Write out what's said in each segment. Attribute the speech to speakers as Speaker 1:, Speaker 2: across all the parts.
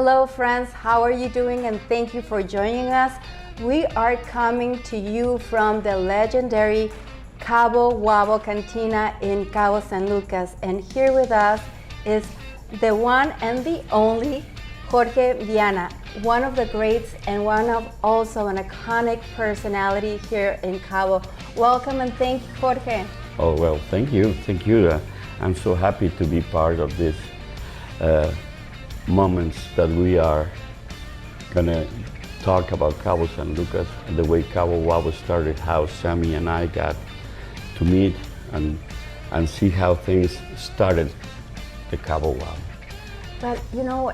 Speaker 1: Hello friends, how are you doing? And thank you for joining us. We are coming to you from the legendary Cabo Wabo Cantina in Cabo San Lucas. And here with us is the one and the only Jorge Viana, one of the greats and one of also an iconic personality here in Cabo. Welcome and thank you, Jorge.
Speaker 2: Oh, well, thank you. I'm so happy to be part of this moments that we are gonna talk about Cabo San Lucas and the way Cabo Wabo started, how Sammy and I got to meet and see how things started the Cabo Wabo.
Speaker 1: But you know,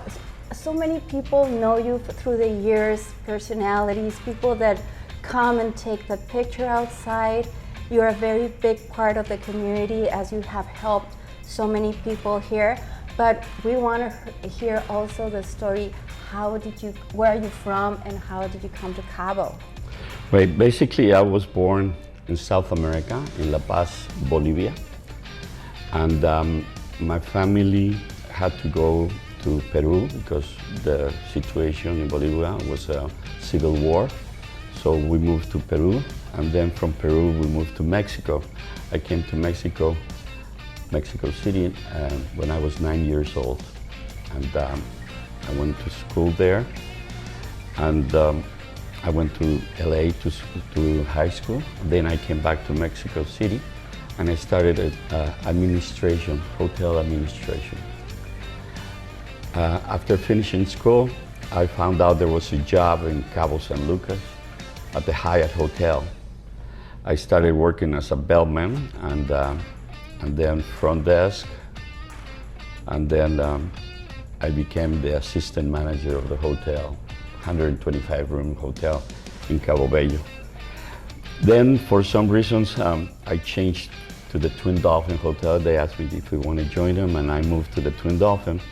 Speaker 1: so many people know you through the years, personalities, people that come and take the picture outside. You're a very big part of the community as you have helped so many people here. But we want to hear also the story. Where are you from and how did you come to Cabo?
Speaker 2: Right, basically I was born in South America, in La Paz, Bolivia. And my family had to go to Peru because the situation in Bolivia was a civil war. So we moved to Peru, and then from Peru we moved to Mexico. I came to Mexico City when I was 9 years old, and I went to school there, and I went to LA to high school. Then I came back to Mexico City, and I started administration, hotel administration. After finishing school, I found out there was a job in Cabo San Lucas at the Hyatt Hotel. I started working as a bellman and then front desk, and then I became the assistant manager of the hotel, 125-room hotel in Cabo Bello. Then, for some reasons, I changed to the Twin Dolphin Hotel. They asked me if we want to join them, and I moved to the Twin Dolphin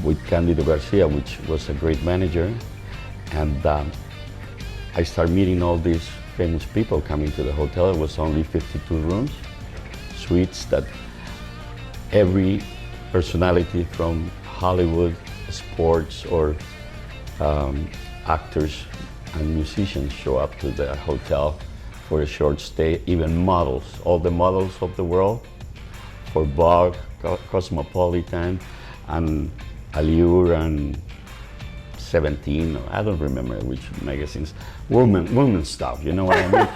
Speaker 2: with Candido Garcia, which was a great manager, and I started meeting all these famous people coming to the hotel. It was only 52 rooms, suites that every personality from Hollywood, sports, or actors and musicians show up to the hotel for a short stay, even models, all the models of the world, for Vogue, Cosmopolitan, and Allure, and 17, I don't remember which magazines, women stuff, you know what I mean?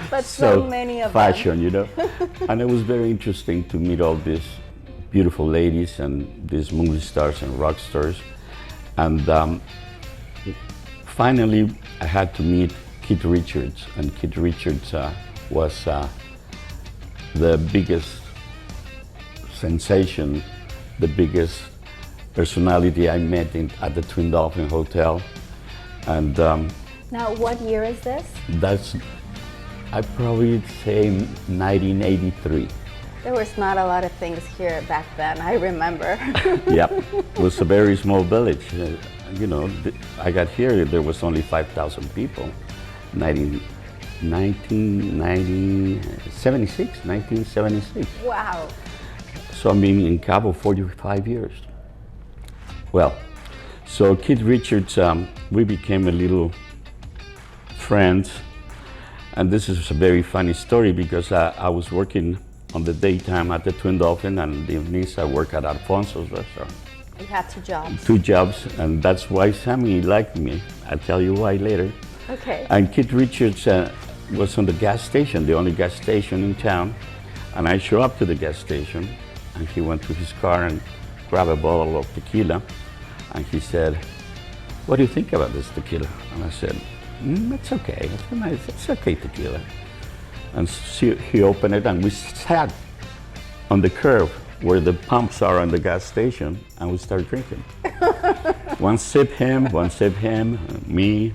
Speaker 1: But so many of
Speaker 2: fashion,
Speaker 1: them.
Speaker 2: you know? And it was very interesting to meet all these beautiful ladies and these movie stars and rock stars. And finally, I had to meet Keith Richards, and Keith Richards was the biggest sensation, the biggest personality I met at the Twin Dolphin Hotel. And
Speaker 1: now, what year is this?
Speaker 2: That's, I'd probably say 1983.
Speaker 1: There was not a lot of things here back then, I remember.
Speaker 2: Yep, it was a very small village. You know, I got here, there was only 5,000 people. 1976.
Speaker 1: Wow.
Speaker 2: So I've been in Cabo 45 years. Well, so Keith Richards, we became a little friends, and this is a very funny story because I was working on the daytime at the Twin Dolphin, and the evenings I work at Alfonso's restaurant.
Speaker 1: You had 2 jobs.
Speaker 2: 2 jobs, and that's why Sammy liked me. I'll tell you why later.
Speaker 1: Okay.
Speaker 2: And Keith Richards was on the gas station, the only gas station in town, and I show up to the gas station, and he went to his car and grabbed a bottle of tequila, and he said, "What do you think about this tequila?" And I said, "It's okay, it's nice, it's okay tequila." And so he opened it, and we sat on the curb where the pumps are on the gas station, and we started drinking. One sip him, me,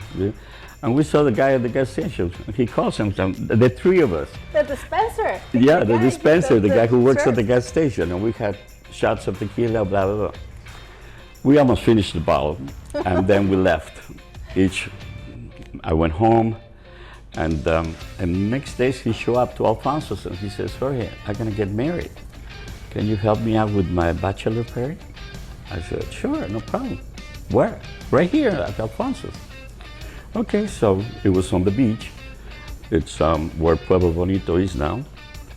Speaker 2: and we saw the guy at the gas station. He calls him, the 3 of us.
Speaker 1: The dispenser.
Speaker 2: Yeah, the dispenser, the guy who works at the gas station, and we had shots of tequila, blah, blah, blah. We almost finished the bottle, and then we left. I went home, and the next day he showed up to Alfonso's, and he says, "Jorge, I'm gonna get married. Can you help me out with my bachelor party?" I said, sure, no problem. Where? Right here at Alfonso's. Okay, so it was on the beach. It's where Pueblo Bonito is now,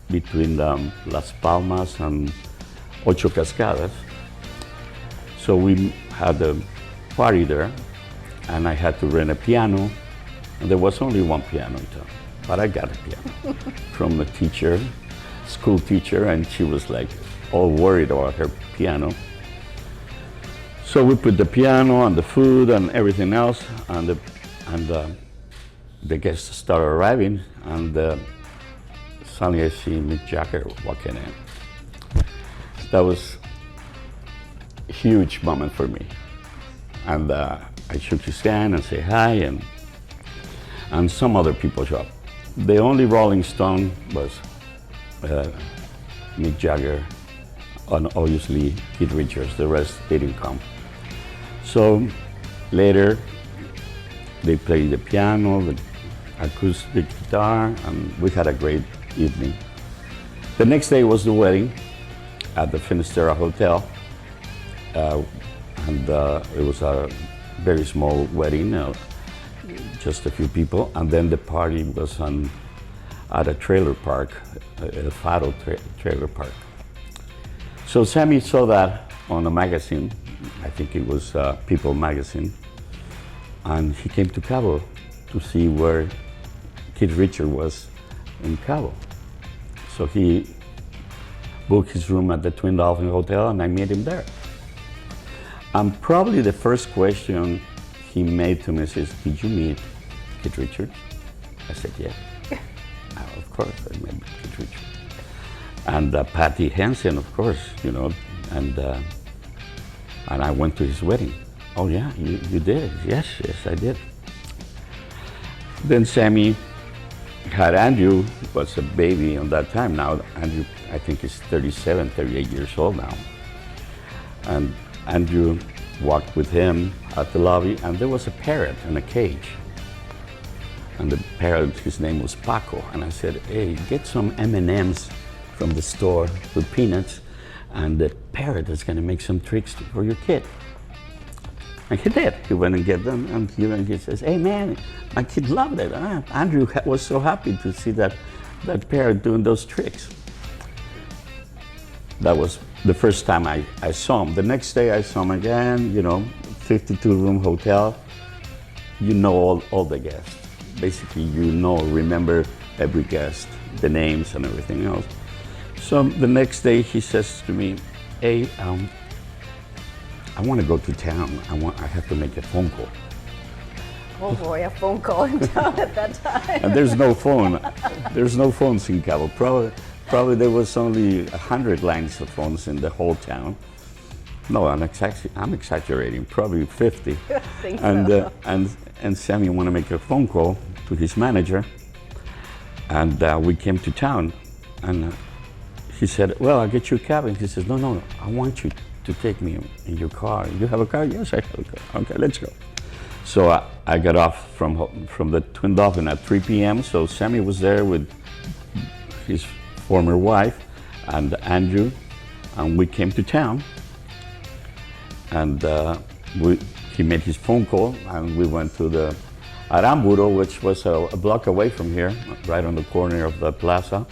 Speaker 2: between Las Palmas and Ocho Cascadas. So we had a party there, and I had to rent a piano, and there was only one piano in town, but I got a piano from a teacher, school teacher, and she was like all worried about her piano. So we put the piano and the food and everything else, and the guests started arriving, and suddenly I see Mick Jagger walking in. That was a huge moment for me. And I shook his hand and said hi, and some other people showed up. The only Rolling Stone was Mick Jagger, and obviously Keith Richards. The rest didn't come. So later, they played the piano, the acoustic guitar, and we had a great evening. The next day was the wedding at the Finisterra Hotel. And it was a very small wedding, just a few people. And then the party was at a trailer park, El Faro trailer park. So Sammy saw that on a magazine, I think it was People magazine, and he came to Cabo to see where Keith Richards was in Cabo. So he booked his room at the Twin Dolphin Hotel, and I met him there. And probably the first question he made to me is, did you meet Keith Richards? I said, yeah. Of course, I met Keith Richards. And Patty Hansen, of course, you know, and I went to his wedding. Oh yeah, you did? Yes, I did. Then Sammy had Andrew, was a baby on that time. Now Andrew, I think he's 37, 38 years old now. And Andrew walked with him at the lobby, and there was a parrot in a cage. And the parrot, his name was Paco. And I said, hey, get some M&Ms from the store with peanuts, and the parrot is gonna make some tricks for your kid. And he did. He went and get them, and he says, hey man, my kid loved it. Andrew was so happy to see that parrot doing those tricks. That was the first time I saw him. The next day I saw him again, you know, 52-room hotel. You know all the guests. Basically, you know, remember every guest, the names and everything else. So the next day he says to me, hey, I want to go to town. I have to make a phone call.
Speaker 1: Oh boy, a phone call in town at that time.
Speaker 2: And there's no phone. There's no phones in Cabo. Probably there was only 100 lines of phones in the whole town. No, I'm exaggerating. Probably 50.
Speaker 1: I think so.
Speaker 2: And Sammy wanted to make a phone call to his manager, and we came to town, and he said, "Well, I'll get you a cab." And he says, "No, I want you to take me in your car. You have a car?" "Yes, I have a car." "Okay, let's go." So I got off from the Twin Dolphin at 3 p.m. So Sammy was there with his former wife and Andrew, and we came to town. And he made his phone call, and we went to the Aramburo, which was a block away from here, right on the corner of the plaza.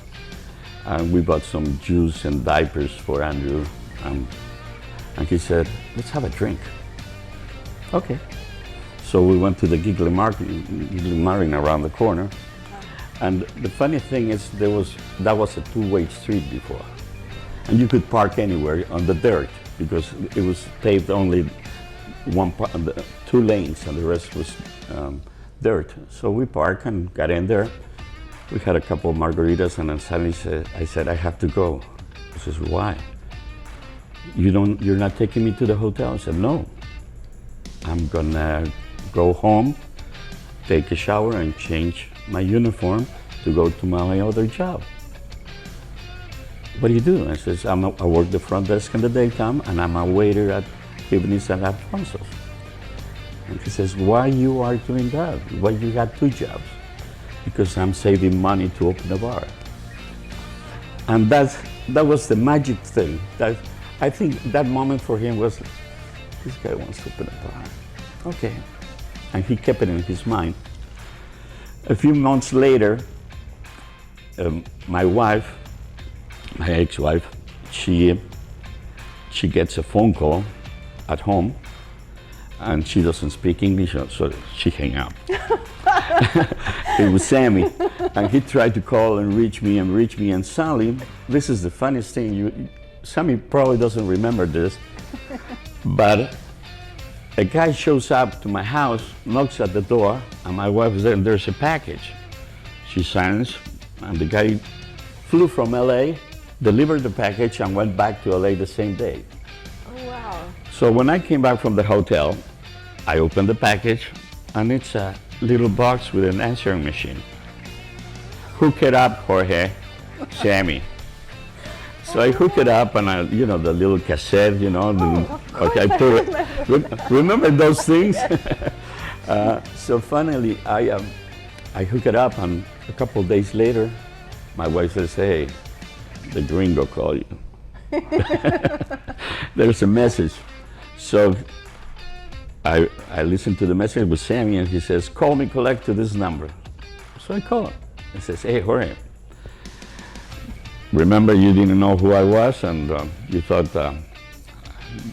Speaker 2: And we bought some juice and diapers for Andrew. And he said, "Let's have a drink." Okay. So we went to the Gigli Martin around the corner. And the funny thing is, that was a two-way street before. And you could park anywhere on the dirt, because it was paved only two lanes, and the rest was dirt. So we parked and got in there. We had a couple of margaritas, and then suddenly I said, "I have to go." He says, "Why? You're not taking me to the hotel?" I said, "No. I'm gonna go home, take a shower, and change my uniform to go to my other job." "What do you do?" I says, I work the front desk in the daytime, and I'm a waiter at evenings at Alfonso's. And he says, "Why you are doing that? Why you got two jobs?" "Because I'm saving money to open a bar." And that was the magic thing. I think that moment for him was this guy wants to open a bar. Okay. And he kept it in his mind. A few months later, my wife, my ex-wife, she gets a phone call at home, and she doesn't speak English, so she hung up. It was Sammy, and he tried to call and reach me, and suddenly, this is the funniest thing, Sammy probably doesn't remember this, but a guy shows up to my house, knocks at the door, and my wife is there, and there's a package. She signs, and the guy flew from LA, delivered the package, and went back to LA the same day.
Speaker 1: Oh, wow.
Speaker 2: So when I came back from the hotel, I opened the package, and it's a little box with an answering machine. Hook it up, Jorge, Sammy. So I hook it up, and the little cassette, okay, I put it. Remember those things? So finally, I hook it up, and a couple of days later, my wife says, "Hey, the gringo called you." There's a message. So I listened to the message with Sammy, and he says, "Call me, collect to this number." So I call him. He says, "Hey, Jorge, remember you didn't know who I was, and you thought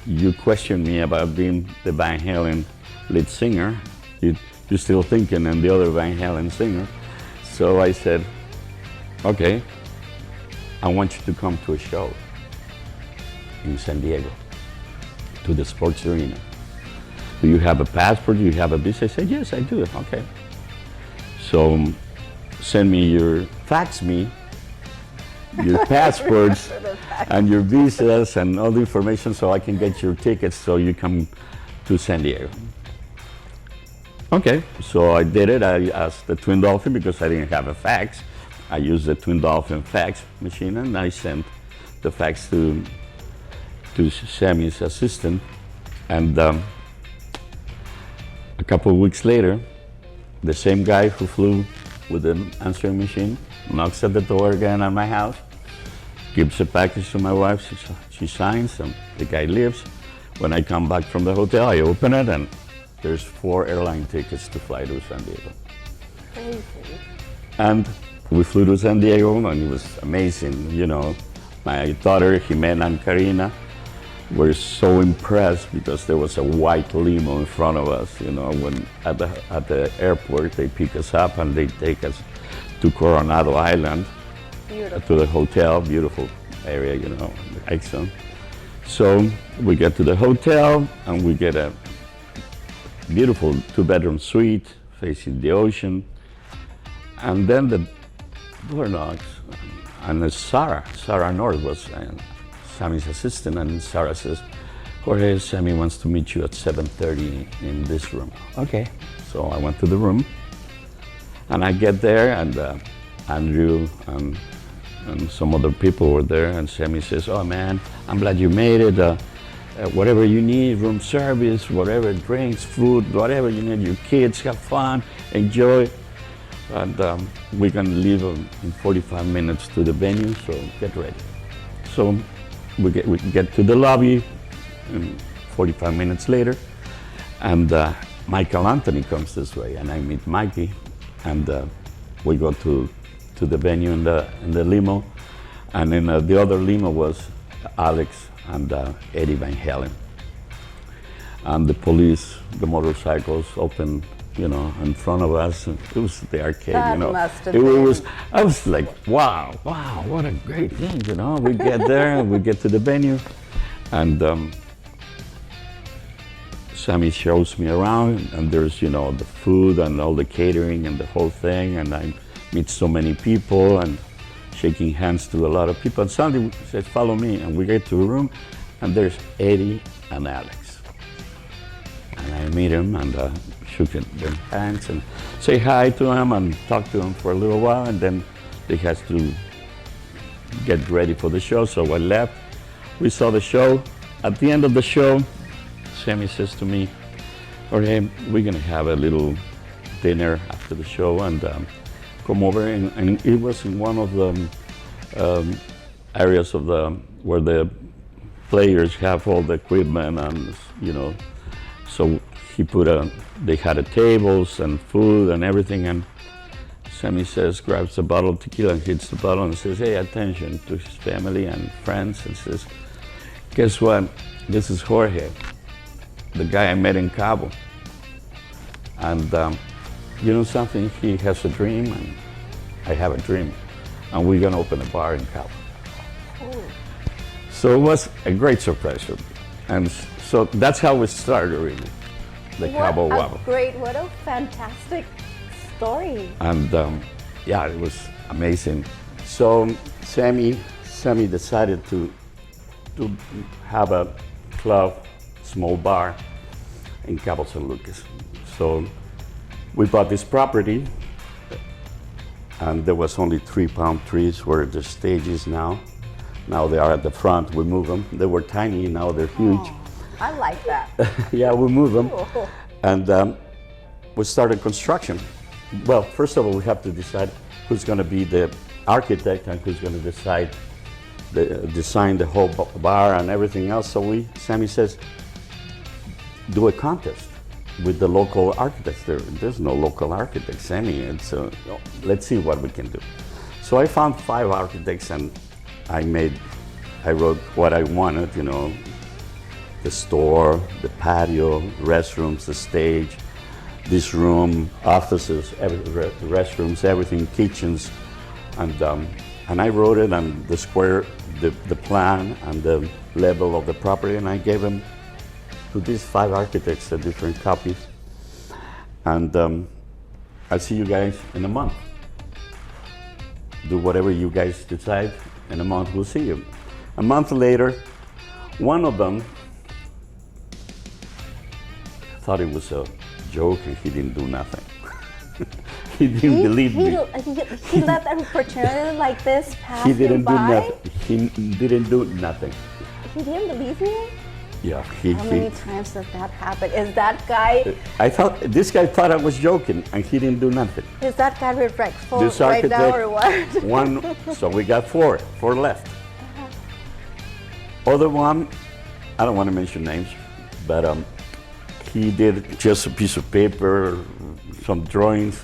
Speaker 2: you questioned me about being the Van Halen lead singer. You're still thinking I'm the other Van Halen singer." So I said, "Okay, I want you to come to a show in San Diego, to the sports arena. Do you have a passport? Do you have a visa?" I said, "Yes, I do." "Okay. So send me fax me your passports and your visas and all the information so I can get your tickets so you come to San Diego." Okay, so I did it. I asked the Twin Dolphin, because I didn't have a fax. I used the Twin Dolphin fax machine, and I sent the fax to Sammy's assistant. And a couple of weeks later, the same guy who flew with the answering machine knocks at the door again at my house, gives a package to my wife, she signs, and the guy leaves. When I come back from the hotel, I open it, and there's 4 airline tickets to fly to San Diego.
Speaker 1: Crazy.
Speaker 2: And we flew to San Diego, and it was amazing. My daughter, Jimena and Karina, were so impressed because there was a white limo in front of us. When at the airport, they pick us up and they take us to Coronado Island, to the hotel, beautiful area, excellent. So we get to the hotel, and we get a beautiful 2-bedroom suite facing the ocean. And then the door knocks, and Sarah North was Sammy's assistant, and Sarah says, "Jorge, Sammy wants to meet you at 7:30 in this room." Okay, so I went to the room, and I get there, and Andrew and some other people were there, and Sammy says, "Oh man, I'm glad you made it. Whatever you need, room service, whatever, drinks, food, whatever you need, your kids, have fun, enjoy. And we can leave in 45 minutes to the venue, so get ready." So we get to the lobby 45 minutes later, and Michael Anthony comes this way, and I meet Mikey, and we go to the venue in the limo, and in the other limo was Alex and Eddie Van Halen. And the police, the motorcycles open, in front of us. It was the arcade,
Speaker 1: That must have been.
Speaker 2: I was like, wow, what a great thing, We get there, we get to the venue, and Sammy shows me around, and there's, the food and all the catering and the whole thing, and I meet so many people and shaking hands to a lot of people. And suddenly he says, "Follow me," and we get to a room, and there's Eddie and Alex. And I meet him, and shook their hands and say hi to him and talk to him for a little while, and then they had to get ready for the show, so I left. We saw the show. At the end of the show, Sammy says to me, "Jorge, we're gonna have a little dinner after the show, and come over." And it was in one of the areas of where the players have all the equipment and, you know, so he they had a tables and food and everything, and Sammy says, grabs a bottle of tequila and hits the bottle and says, hey, attention to his family and friends, and says, guess what? This is Jorge, the guy I met in Cabo. And you know something? He has a dream and I have a dream. And we're gonna open a bar in Cabo. Ooh. So it was a great surprise for me. And so that's how it started really, the Cabo Wabo.
Speaker 1: What a fantastic story.
Speaker 2: And yeah, it was amazing. So Sammy decided to have a club, small bar in Cabo San Lucas. So we bought this property, and there was only 3 palm trees where the stage is now. Now they are at the front. We moved them. They were tiny, now they're huge.
Speaker 1: Oh, I like that.
Speaker 2: Yeah, we moved them.
Speaker 1: Cool.
Speaker 2: And we started construction. Well, first of all, we have to decide who's going to be the architect and who's going to design the whole bar and everything else. So Sammy says, do a contest with the local architects. There's no local architect, Sammy. Let's see what we can do. So I found 5 architects, and I wrote what I wanted, you know, the store, the patio, restrooms, the stage, this room, offices, restrooms, everything, kitchens, and I wrote it on the square, the plan and the level of the property, and I gave them to these 5 architects, the different copies. And I'll see you guys in a month. Do whatever you guys decide. In a month, we'll see you. A month later, one of them thought it was a joke and he didn't do nothing. He didn't believe me.
Speaker 1: He let an opportunity like this pass
Speaker 2: He didn't
Speaker 1: him by?
Speaker 2: do nothing. He didn't do nothing.
Speaker 1: He didn't believe you?
Speaker 2: Yeah.
Speaker 1: How many times does that happen? Is that guy...
Speaker 2: This guy thought I was joking and he didn't do nothing.
Speaker 1: Is that guy regretful
Speaker 2: This
Speaker 1: right now or what?
Speaker 2: One, so we got 4 left. Other one, I don't want to mention names, but he did just a piece of paper, some drawings,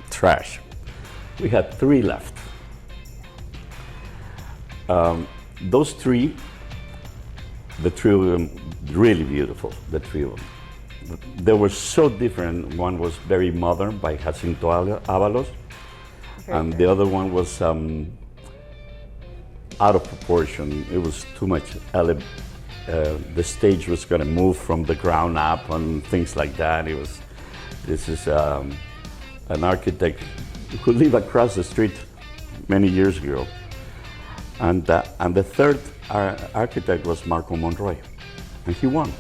Speaker 2: trash. We had 3 left. Those 3, the 3 of them, really beautiful, the 3 of them. They were so different. One was very modern by Jacinto Ábalos, and the other one was out of proportion. It was too much. The stage was going to move from the ground up and things like that. This is an architect who lived across the street many years ago. And the third architect was Marco Monroy, and he won.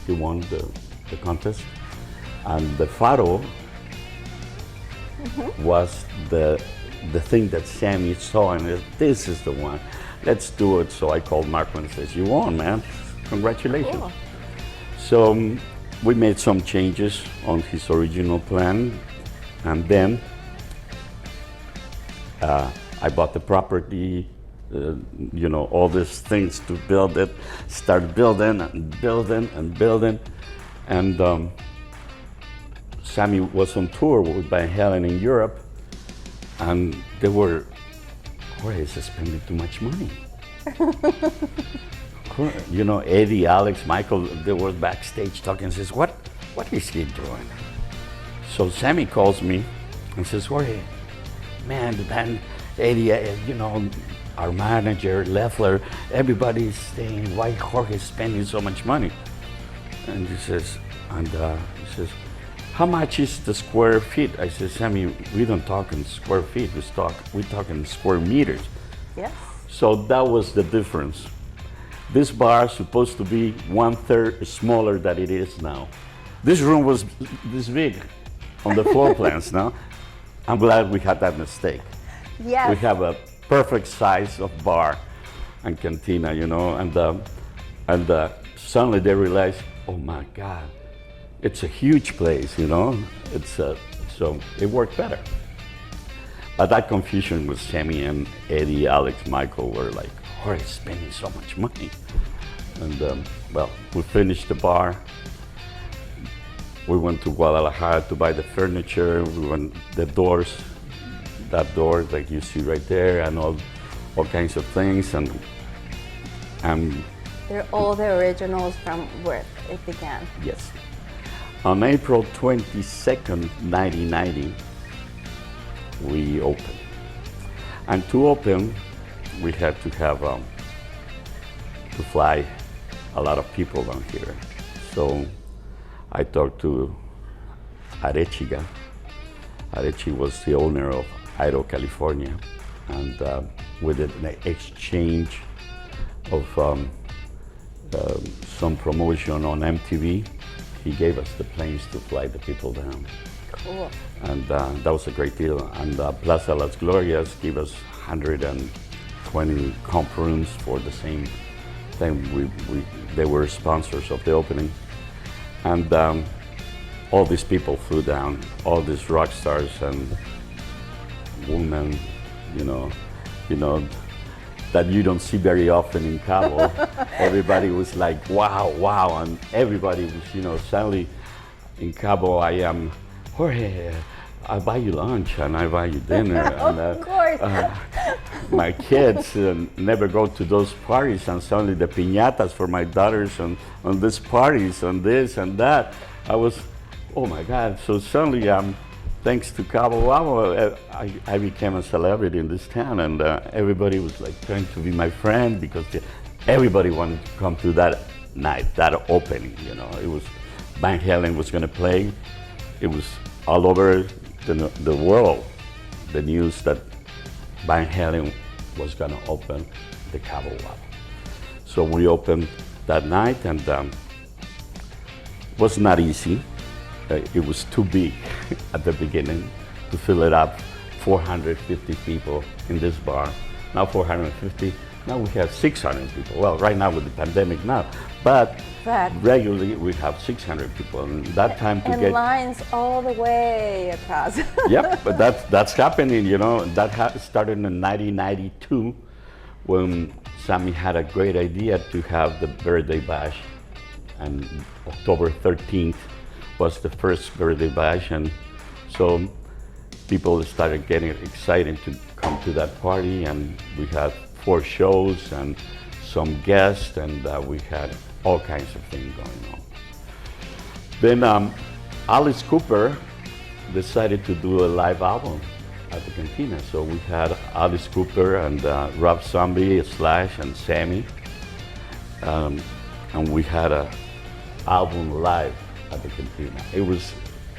Speaker 2: He won the contest. And the faro was the thing that Sammy saw, and this is the one. Let's do it. So I called Marco and says, you won, man. Congratulations. Cool. So we made some changes on his original plan, and then I bought the property, you know, all these things to build it, start building and building and building. And Sammy was on tour with Van Halen in Europe, and they were, Jorge is spending too much money. You know, Eddie, Alex, Michael, they were backstage talking and says, what is he doing? So Sammy calls me and says, Jorge, man, the band, Eddie, you know, our manager, Leffler, everybody's saying, why Jorge is spending so much money? And he says, how much is the square feet? I said, Sammy, we don't talk in square feet, we talk in square meters.
Speaker 1: Yes.
Speaker 2: So that was the difference. This bar is supposed to be 1/3 smaller than it is now. This room was this big on the floor plans now. I'm glad we had that mistake.
Speaker 1: Yes.
Speaker 2: We have a perfect size of bar and cantina, you know, and suddenly they realized, oh my God, it's a huge place, you know. So it worked better. But that confusion with Sammy and Eddie, Alex, Michael were like Jorge is spending so much money. And well, we finished the bar. We went to Guadalajara to buy the furniture. We went the doors, that door like you see right there, and all kinds of things. And
Speaker 1: they're all the originals from where it began.
Speaker 2: yes. On April 22nd, 1990, we opened. And to open, we had to have to fly a lot of people down here. So I talked to Arechiga. Arechi was the owner of Idaho, California, and we did an exchange of some promotion on MTV. He gave us the planes to fly the people down.
Speaker 1: Cool.
Speaker 2: And that was a great deal. And Plaza Las Glorias gave us 120 comp rooms for the same thing. They were sponsors of the opening. And all these people flew down, all these rock stars and women, you know, that you don't see very often in Cabo. Everybody was like, wow, wow, and everybody was, suddenly in Cabo I am, Jorge, I buy you lunch and I buy you dinner. And,
Speaker 1: of course.
Speaker 2: My kids never go to those parties, and suddenly the piñatas for my daughters on these parties and this and that. I was, oh my God, so suddenly thanks to Cabo Wabo, I became a celebrity in this town, and everybody was like trying to be my friend because everybody wanted to come to that night, that opening. It was Van Halen was going to play. It was all over the world, the news that Van Halen was going to open the Cabo Wabo. So we opened that night, and it was not easy. It was too big at the beginning to fill it up, 450 people in this bar. Now 450, now we have 600 people. Well, right now with the pandemic now, but regularly we have 600 people. And that time to
Speaker 1: and lines all the way across.
Speaker 2: Yep, but that's happening, That started in 1992 when Sammy had a great idea to have the birthday bash, and October 13th was the first birthday bash, and so people started getting excited to come to that party, and we had 4 shows and some guests, and we had all kinds of things going on. Then Alice Cooper decided to do a live album at the Cantina, so we had Alice Cooper and Rob Zombie, Slash, and Sammy, and we had an album live at the Cantina. It was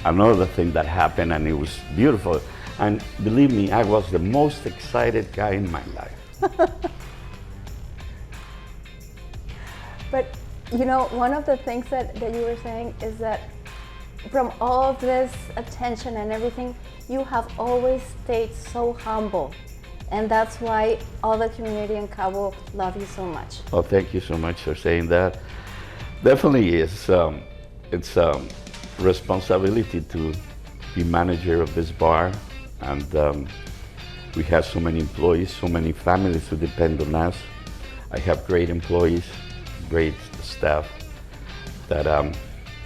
Speaker 2: another thing that happened, and it was beautiful. And believe me, I was the most excited guy in my life.
Speaker 1: But one of the things that you were saying is that from all of this attention and everything, you have always stayed so humble. And that's why all the community in Cabo love you so much.
Speaker 2: Oh, thank you so much for saying that. Definitely it's a responsibility to be manager of this bar, and we have so many employees, so many families who depend on us. I have great employees, great staff that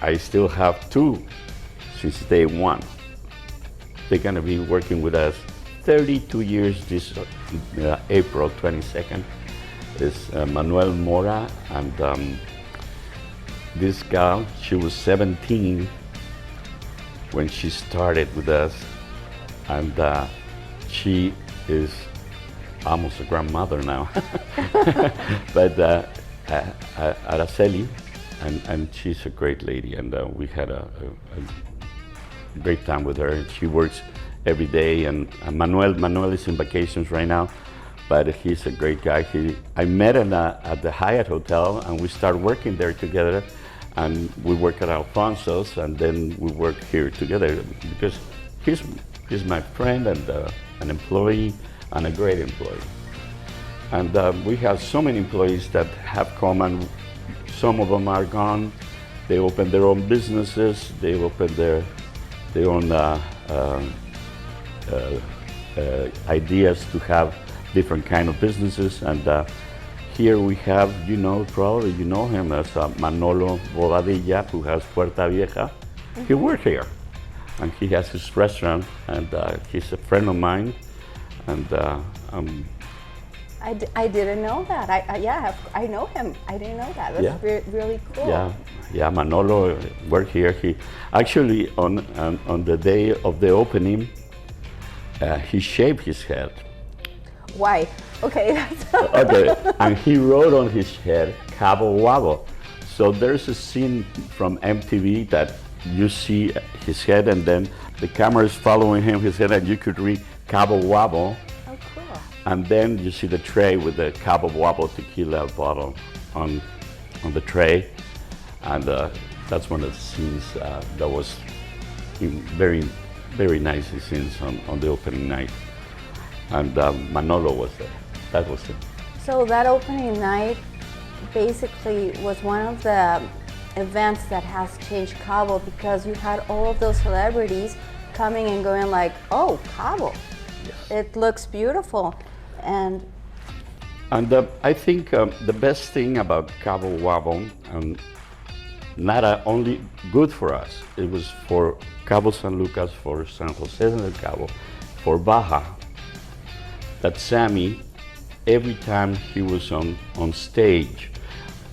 Speaker 2: I still have 2 since day one. They're going to be working with us 32 years this April 22nd. Is Manuel Mora, and this gal, she was 17 when she started with us, and she is almost a grandmother now. But Araceli, and she's a great lady, and we had a great time with her. She works every day, and Manuel is in vacations right now, but he's a great guy. I met him at the Hyatt Hotel, and we started working there together. And we work at Alfonso's, and then we work here together because he's my friend and an employee, and a great employee. And we have so many employees that have come, and some of them are gone. They open their own businesses. They open their own ideas to have different kind of businesses, and here we have, probably you know him as Manolo Bobadilla, who has Puerta Vieja. He works here, and he has his restaurant, and he's a friend of mine, and
Speaker 1: I didn't know that. I know him. I didn't know that. That's really cool.
Speaker 2: Yeah, Manolo worked here. He actually on the day of the opening, he shaved his head.
Speaker 1: Why? Okay.
Speaker 2: Okay, and he wrote on his head Cabo Wabo. So there's a scene from MTV that you see his head, and then the camera is following him, his head, and you could read Cabo Wabo.
Speaker 1: Oh, cool.
Speaker 2: And then you see the tray with the Cabo Wabo tequila bottle on the tray, and that's one of the scenes that was very, very nice scenes on the opening night. And Manolo was there. That was it.
Speaker 1: So that opening night basically was one of the events that has changed Cabo, because you had all of those celebrities coming and going like, oh, Cabo.
Speaker 2: Yes.
Speaker 1: It looks beautiful. And
Speaker 2: I think the best thing about Cabo Wabo, and not only good for us, it was for Cabo San Lucas, for San Jose del Cabo, for Baja, that Sammy, every time he was on stage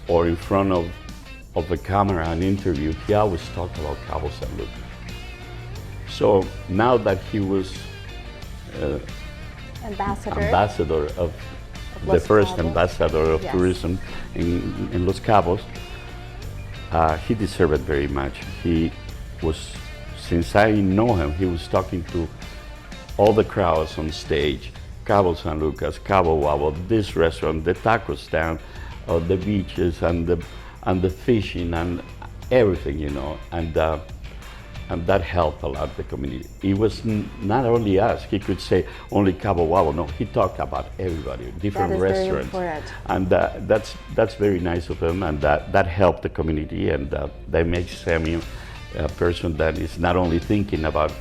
Speaker 2: or in front of the camera and interview, he always talked about Cabo San Lucas. So now that he was ambassador of the first ambassador of tourism in Los Cabos, he deserved it very much. He was, since I know him, he was talking to all the crowds on stage. Cabo San Lucas, Cabo Wabo, this restaurant, the taco stand, the beaches, and the fishing, and everything, and that helped a lot the community. It was not only us. He could say only Cabo Wabo. No, he talked about everybody, different restaurants,
Speaker 1: very important.
Speaker 2: And that's very nice of him, and that helped the community, and that makes Sammy a person that is not only thinking about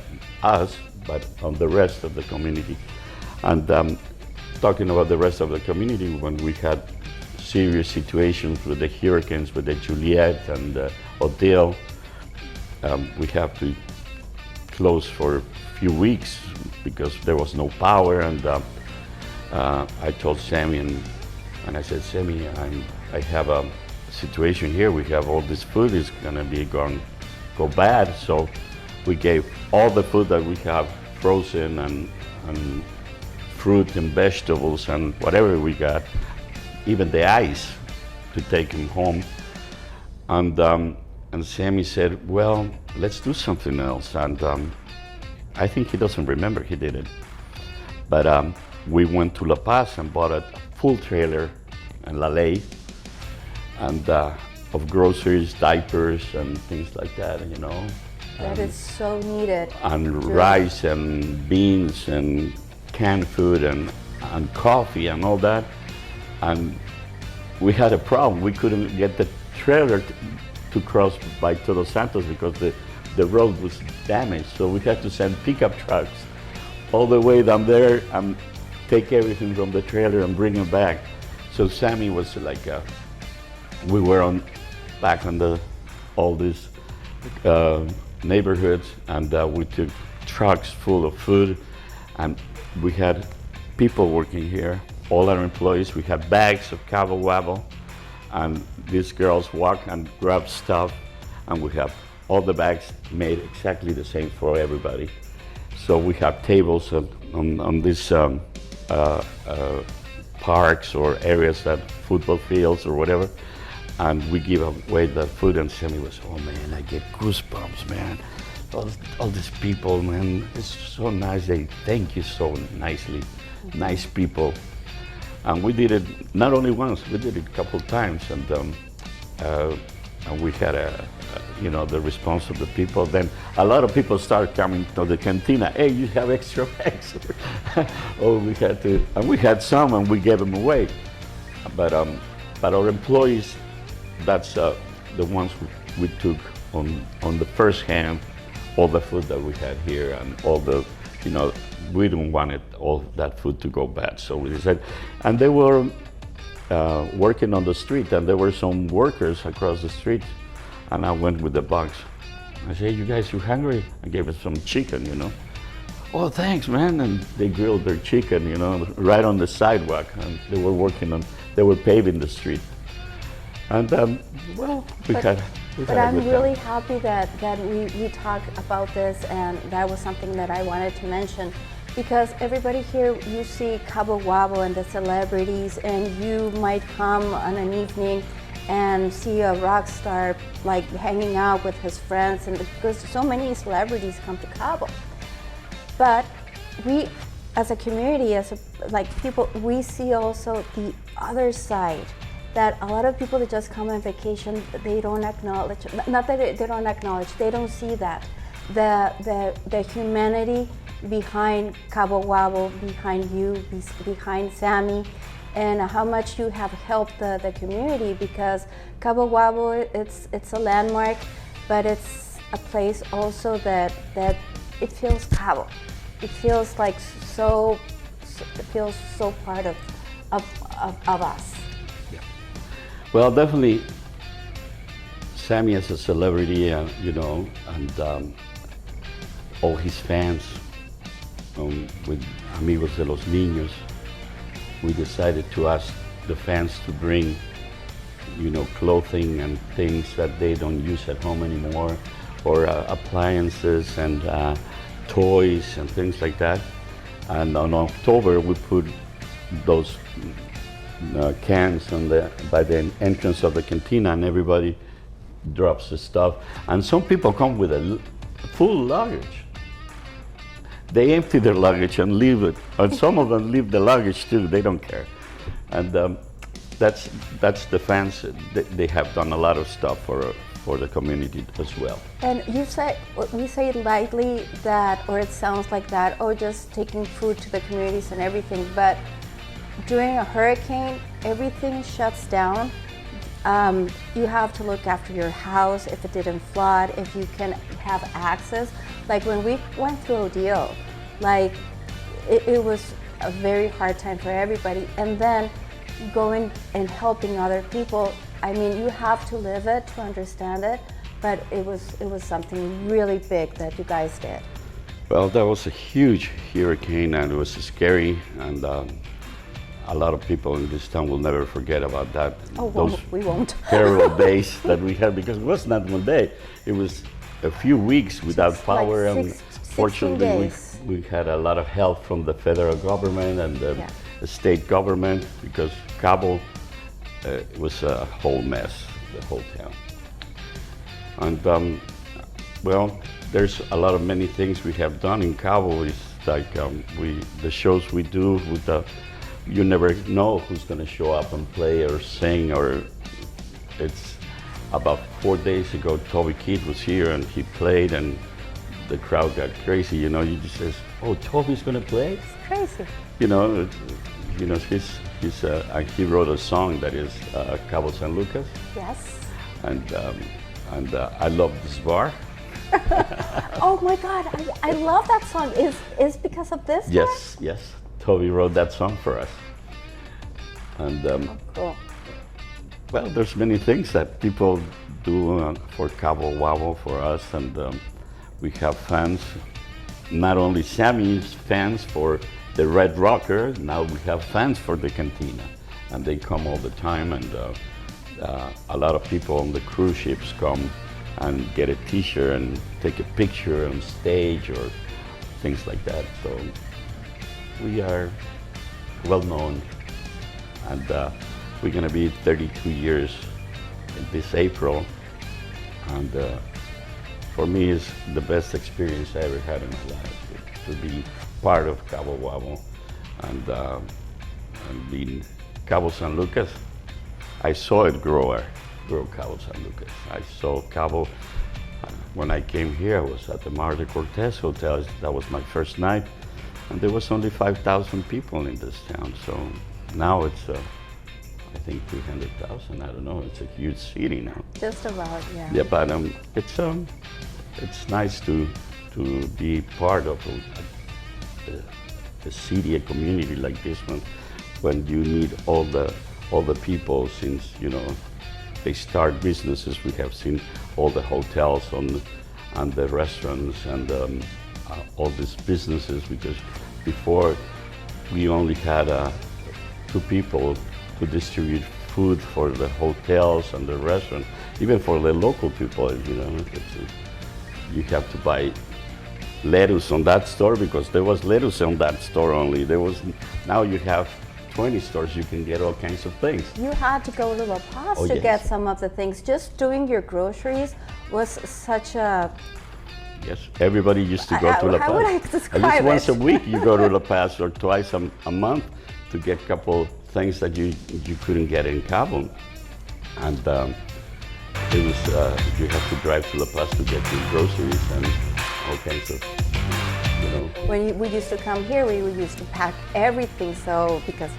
Speaker 2: us, but on the rest of the community. And talking about the rest of the community, when we had serious situations with the hurricanes, with the Juliet and Odile, we have to close for a few weeks because there was no power. And I told Sammy, and I said, Sammy, I have a situation here. We have all this food is gonna be go bad. So we gave all the food that we have frozen and fruit and vegetables and whatever we got, even the ice, to take him home. And Sammy said, well, let's do something else. And I think he doesn't remember he did it. But we went to La Paz and bought a full trailer in La Ley, and of groceries, diapers, and things like that,
Speaker 1: That is so needed.
Speaker 2: And rice and beans and canned food and coffee and all that. And we had a problem. We couldn't get the trailer to cross by Todos Santos because the road was damaged. So we had to send pickup trucks all the way down there and take everything from the trailer and bring it back. So Sammy was like, we were back on all these neighborhoods, and we took trucks full of food, and we had people working here, all our employees. We had bags of Cabo Wabo, and these girls walk and grab stuff, and we have all the bags made exactly the same for everybody. So we have tables on these parks or areas, that football fields or whatever, and we give away the food. And Sammy was, oh man, I get goosebumps, man. All these people, man, it's so nice. They thank you so nicely, nice people. And we did it not only once, we did it a couple of times, and we had the response of the people. Then a lot of people started coming to the cantina. Hey, you have extra bags? Oh, we had to, and we had some, and we gave them away. But our employees, that's the ones we took on the first hand, all the food that we had here, and all the, we didn't want all that food to go bad. So we decided, and they were working on the street, and there were some workers across the street, and I went with the box. I said, "Hey, you guys, you hungry?" I gave us some chicken, you know. "Oh, thanks, man." And they grilled their chicken, you know, right on the sidewalk. And they were paving the street. And well, we had a
Speaker 1: But I'm
Speaker 2: good
Speaker 1: really
Speaker 2: time.
Speaker 1: happy that we talked about this, and that was something that I wanted to mention, because everybody here, you see Cabo Wabo and the celebrities, and you might come on an evening and see a rock star like hanging out with his friends, and because so many celebrities come to Cabo. But we, as a community, like people, we see also the other side, that a lot of people that just come on vacation, they don't acknowledge, not that they don't acknowledge, they don't see that. The humanity behind Cabo Wabo, behind you, behind Sammy, and how much you have helped the community, because Cabo Wabo, it's a landmark, but it's a place also that it feels Cabo. It feels like it feels so part of us.
Speaker 2: Well, definitely, Sammy as a celebrity, you know, and all his fans, with Amigos de los Niños, we decided to ask the fans to bring, you know, clothing and things that they don't use at home anymore, or appliances and toys and things like that. And on October, we put those cans by the entrance of the cantina, and everybody drops the stuff. And some people come with a full luggage. They empty their luggage and leave it, and some of them leave the luggage too. They don't care, and that's the fans. They have done a lot of stuff for the community as well.
Speaker 1: And we say lightly that, or it sounds like that, or just taking food to the communities and everything, but during a hurricane, everything shuts down. You have to look after your house if it didn't flood, if you can have access. Like when we went through Odile, like it was a very hard time for everybody. And then going and helping other people, I mean, you have to live it to understand it, but it was something really big that you guys did.
Speaker 2: Well, that was a huge hurricane, and it was scary, and a lot of people in this town will never forget about that.
Speaker 1: Oh, well, we won't.
Speaker 2: Terrible days that we had, because it was not one day. It was a few weeks without power,
Speaker 1: like
Speaker 2: and fortunately we had a lot of help from the federal government and the state government, because Cabo was a whole mess, the whole town. And well, there's a lot of many things we have done in Cabo. It's like the shows we do with you never know who's going to show up and play or sing, or it's about 4 days ago, Toby Keith was here and he played, and the crowd got crazy. You know, you just says, "Oh, Toby's going to play?"
Speaker 1: It's crazy.
Speaker 2: You know, he wrote a song that is Cabo San Lucas.
Speaker 1: Yes.
Speaker 2: And I love this bar.
Speaker 1: Oh my God, I love that song. Is because of this?
Speaker 2: Yes, yes. Toby wrote that song for us. And
Speaker 1: Oh, cool.
Speaker 2: well, there's many things that people do for Cabo Wabo for us, and we have fans. Not only Sammy's fans for the Red Rocker, now we have fans for the Cantina, and they come all the time. And a lot of people on the cruise ships come and get a T-shirt and take a picture on stage or things like that. So we are well known, and we're going to be 32 years this April, and for me it's the best experience I ever had in my life, to be part of Cabo Wabo and being Cabo San Lucas. I saw it grow Cabo San Lucas. I saw Cabo. When I came here, I was at the Mar de Cortez Hotel. That was my first night, and there was only 5,000 people in this town. So now it's, I think 300,000. I don't know. It's a huge city now.
Speaker 1: Just about, yeah.
Speaker 2: Yeah, but it's nice to be part of a city, a community like this one, when you need all all the people since, they start businesses. We have seen all the hotels and the restaurants and all these businesses, because before we only had 2 people to distribute food for the hotels and the restaurants, even for the local people. You have to buy lettuce on that store because there was lettuce on that store only. Now you have 20 stores, you can get all kinds of things.
Speaker 1: You had to go to La Paz to get some of the things. Just doing your groceries was such a...
Speaker 2: Yes, everybody used to go to La Paz.
Speaker 1: How would I describe
Speaker 2: At least
Speaker 1: it?
Speaker 2: once a week you go to La Paz, or twice a month, to get a couple things that you couldn't get in Cabo. And it was, you have to drive to La Paz to get your groceries and all kinds of,
Speaker 1: When we used to come here, we used to pack everything, because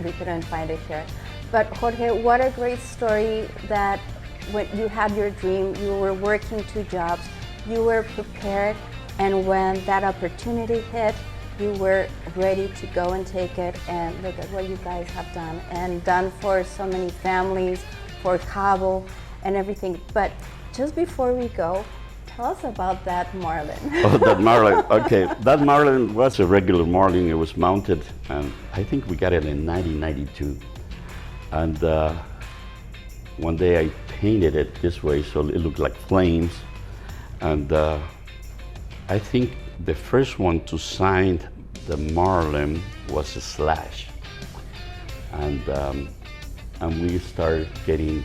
Speaker 1: we couldn't find it here. But Jorge, what a great story that when you had your dream, you were working 2 jobs, you were prepared, and when that opportunity hit, you were ready to go and take it, and look at what you guys have done, and done for so many families, for Cabo, and everything. But just before we go, tell us about that marlin.
Speaker 2: Oh, that marlin. Okay, that marlin was a regular marlin. It was mounted, and I think we got it in 1992. And one day I painted it this way so it looked like flames. And I think the first one to sign the marlin was a Slash. And we started getting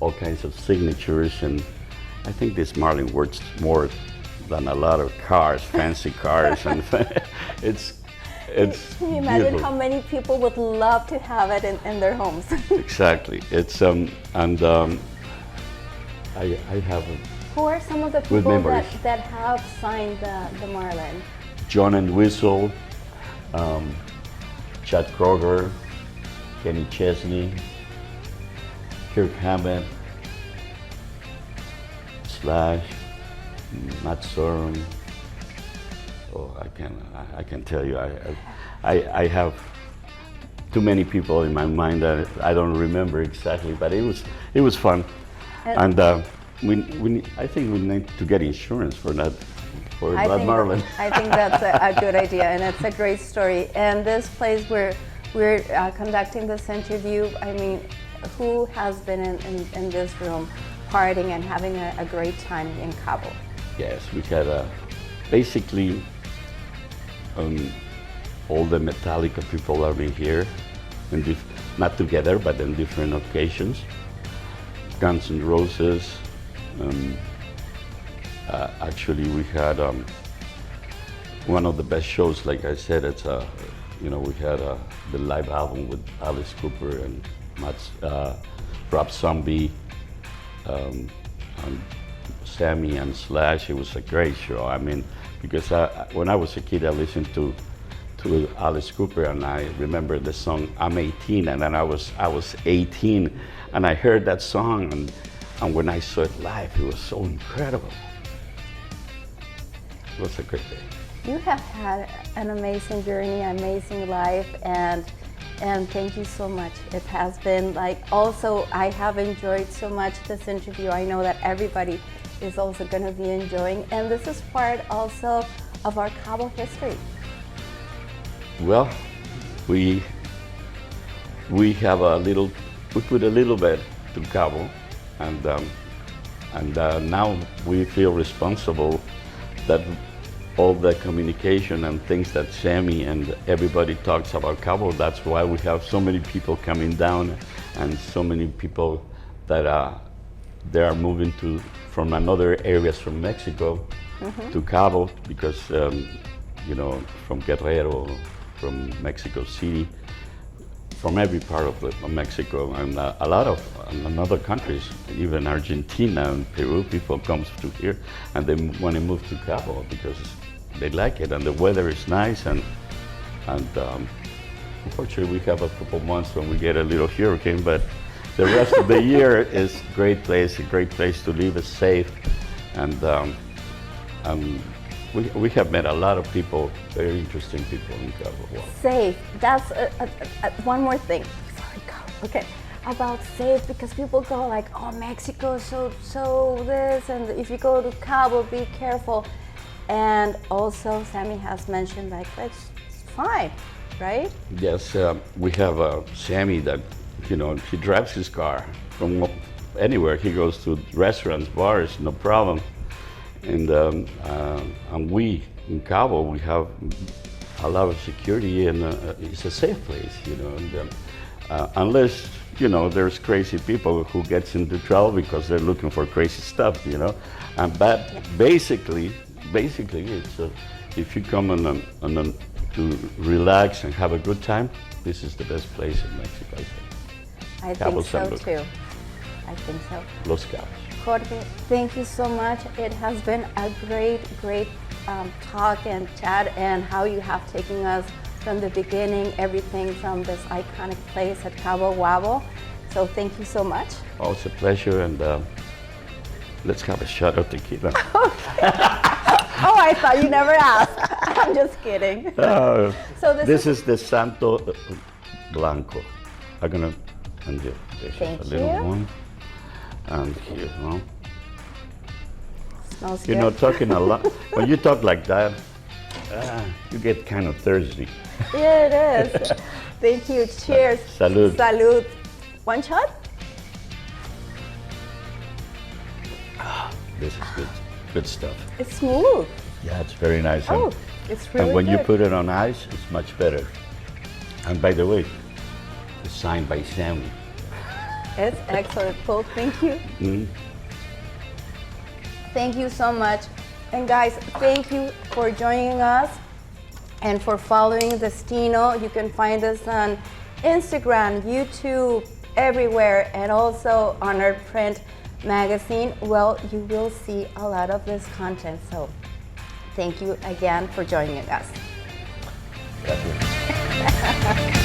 Speaker 2: all kinds of signatures, and I think this marlin works more than a lot of cars, fancy cars, and it's
Speaker 1: Can you imagine
Speaker 2: beautiful.
Speaker 1: how many people would love to have it in their homes?
Speaker 2: Exactly. It's I have
Speaker 1: Who are some of the
Speaker 2: Good
Speaker 1: people
Speaker 2: memories.
Speaker 1: that have signed the marlin?
Speaker 2: John and Whistle, Chad Kroger, Kenny Chesney, Kirk Hammett, Slash, Matt Sorum. Oh, I can tell you, I have too many people in my mind that I don't remember exactly, but it was fun, and I think we need to get insurance for that, for that marlin.
Speaker 1: I think that's a good idea, and it's a great story. And this place where we're conducting this interview, I mean, who has been in this room partying and having a great time in Cabo?
Speaker 2: Yes, we had basically all the Metallica people are in here, not together, but on different occasions. Guns N' Roses. Actually, we had one of the best shows. Like I said, it's we had the live album with Alice Cooper and Rob Zombie, and Sammy and Slash. It was a great show. I mean, because when I was a kid, I listened to Alice Cooper, and I remember the song "I'm 18," and then I was 18, and I heard that song, and when I saw it live, it was so incredible. It was a great day.
Speaker 1: You have had an amazing journey, amazing life, and thank you so much. It has been also, I have enjoyed so much this interview. I know that everybody is also going to be enjoying, and this is part also of our Cabo history.
Speaker 2: Well, we have we put a little bit to Cabo, and now we feel responsible that all the communication and things that Sammy and everybody talks about Cabo, that's why we have so many people coming down, and so many people that they are moving from another areas from Mexico to Cabo, because from Guerrero, from Mexico City, from every part of Mexico, and a lot of other countries, even Argentina and Peru, people come to here, and they want to move to Cabo because they like it, and the weather is nice, and unfortunately we have a couple months when we get a little hurricane, but the rest of the year is a great place to live. It's safe, and we have met a lot of people, very interesting people in Cabo. Wow.
Speaker 1: Safe. That's one more thing before we go. Okay, about safe, because people go like, oh, Mexico, so this, and if you go to Cabo, be careful. And also, Sammy has mentioned like that's fine, right?
Speaker 2: Yes, we have Sammy that, he drives his car from anywhere. He goes to restaurants, bars, no problem. And we in Cabo, we have a lot of security, and it's a safe place, and, unless there's crazy people who gets into trouble because they're looking for crazy stuff, but basically it's if you come to relax and have a good time, this is the best place in Mexico,
Speaker 1: I
Speaker 2: Cabo
Speaker 1: think so
Speaker 2: San Lucas.
Speaker 1: too. I think so.
Speaker 2: Los Cabos.
Speaker 1: Jorge, thank you so much. It has been a great talk and chat, and how you have taken us from the beginning, everything from this iconic place at Cabo Wabo. So thank you so much.
Speaker 2: Oh, it's a pleasure, and let's have a shot of tequila.
Speaker 1: Oh, I thought you never asked. I'm just kidding.
Speaker 2: So
Speaker 1: this
Speaker 2: is the Santo Blanco. I'm gonna hand you this
Speaker 1: Thank
Speaker 2: a little
Speaker 1: you.
Speaker 2: one, and here,
Speaker 1: Smells
Speaker 2: You
Speaker 1: good.
Speaker 2: know, talking a lot. When you talk like that, you get kind of thirsty.
Speaker 1: Yeah, it is. Thank you. Cheers.
Speaker 2: Salud.
Speaker 1: Salud. One shot?
Speaker 2: This is good stuff.
Speaker 1: It's smooth.
Speaker 2: Yeah, it's very nice.
Speaker 1: Oh, it's really
Speaker 2: and when
Speaker 1: good.
Speaker 2: you put it on ice, it's much better. And by the way, it's signed by Sammy.
Speaker 1: It's excellent, Paul. Thank you.
Speaker 2: Mm.
Speaker 1: Thank you so much. And guys, thank you for joining us and for following Destino. You can find us on Instagram, YouTube, everywhere, and also on our print magazine. Well, you will see a lot of this content. So thank you again for joining us.
Speaker 2: Gracias.